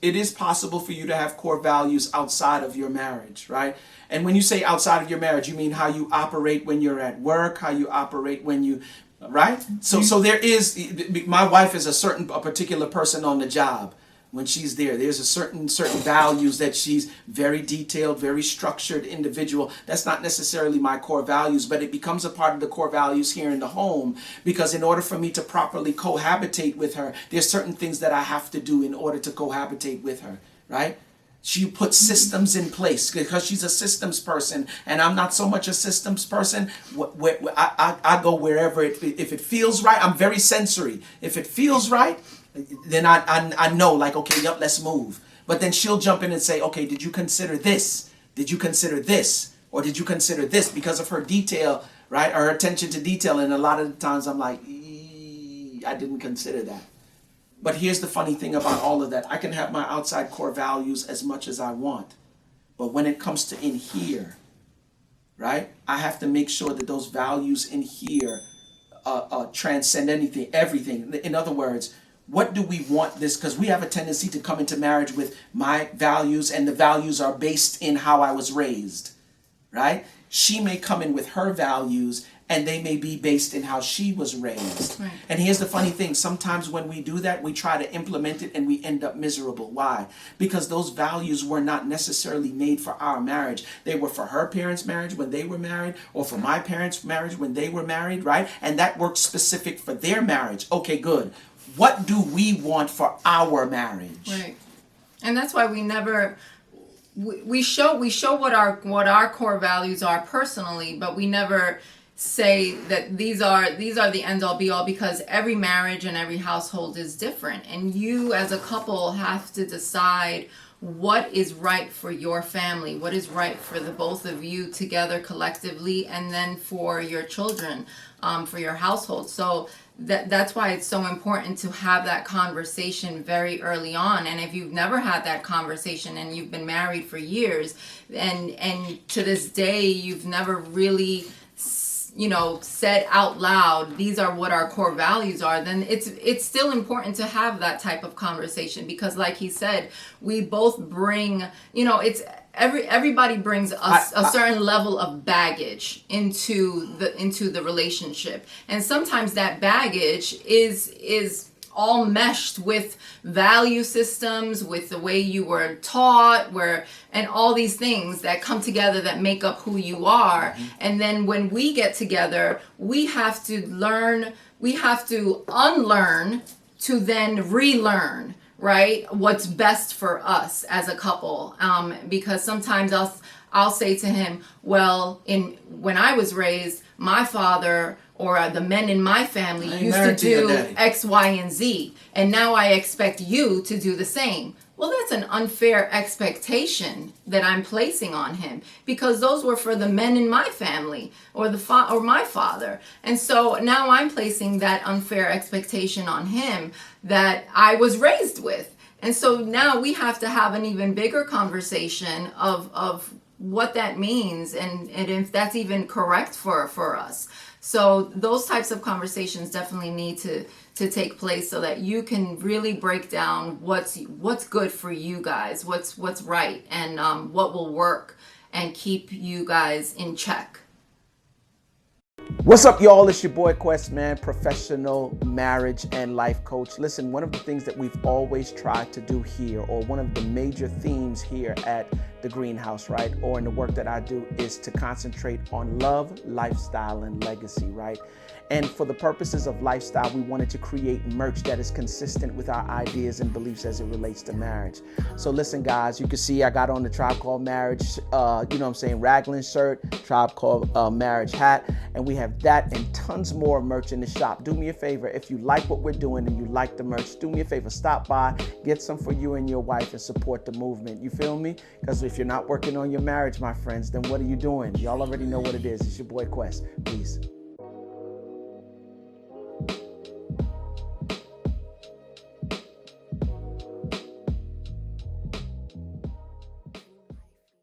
it is possible for you to have core values outside of your marriage, right? And when you say outside of your marriage, you mean how you operate when you're at work, how you operate when you, right? So there is, my wife is a particular person on the job. When she's there's a certain values that she's very detailed, very structured individual. That's not necessarily my core values, but it becomes a part of the core values here in the home, because in order for me to properly cohabitate with her, there's certain things that I have to do in order to cohabitate with her, right? She puts systems in place because she's a systems person, and I'm not so much a systems person. I go wherever if it feels right. I'm very sensory. If it feels right, then I know, like, okay, yep, let's move. But then she'll jump in and say, okay, did you consider this? Did you consider this? Or did you consider this? Because of her detail, right? Or her attention to detail. And a lot of the times I'm like, I didn't consider that. But here's the funny thing about all of that. I can have my outside core values as much as I want. But when it comes to in here, right? I have to make sure that those values in here transcend everything. In other words, what do we want this? Because we have a tendency to come into marriage with my values, and the values are based in how I was raised, right? She may come in with her values, and they may be based in how she was raised. Right. And here's the funny thing. Sometimes when we do that, we try to implement it and we end up miserable. Why? Because those values were not necessarily made for our marriage. They were for her parents' marriage when they were married, or for my parents' marriage when they were married, right? And that worked specific for their marriage. Okay, good. What do we want for our marriage? Right. And that's why we never we show what our core values are personally, but we never say that these are the end all be all, because every marriage and every household is different, and you as a couple have to decide what is right for your family, what is right for the both of you together collectively, and then for your children, for your household. So that's why it's so important to have that conversation very early on. And if you've never had that conversation and you've been married for years, and to this day you've never really said out loud, these are what our core values are, then it's still important to have that type of conversation, because like he said, we both bring, it's everybody brings a certain level of baggage into the relationship, and sometimes that baggage is all meshed with value systems, with the way you were taught, and all these things that come together that make up who you are. Mm-hmm. And then when we get together, we have to unlearn to then relearn, right? What's best for us as a couple. Because sometimes I'll say to him, well, when I was raised, my father or the men in my family used to do X, Y, and Z, and now I expect you to do the same. Well, that's an unfair expectation that I'm placing on him, because those were for the men in my family or my father. And so now I'm placing that unfair expectation on him that I was raised with. And so now we have to have an even bigger conversation of what that means, and if that's even correct for us. So those types of conversations definitely need to take place, so that you can really break down what's good for you guys, what's right, and what will work and keep you guys in check. What's up, y'all? It's your boy Quest, man, professional marriage and life coach. Listen, one of the things that we've always tried to do here, or one of the major themes here at the Greenhouse, right, or in the work that I do, is to concentrate on love, lifestyle, and legacy, right? And for the purposes of lifestyle, we wanted to create merch that is consistent with our ideas and beliefs as it relates to marriage. So listen, guys, you can see I got on the Tribe Called Marriage, raglan shirt, Tribe Called Marriage hat, and we have that and tons more merch in the shop. Do me a favor, if you like what we're doing and you like the merch, do me a favor, stop by, get some for you and your wife, and support the movement. You feel me? Because if you're not working on your marriage, my friends, then what are you doing? Y'all already know what it is. It's your boy Quest. Peace.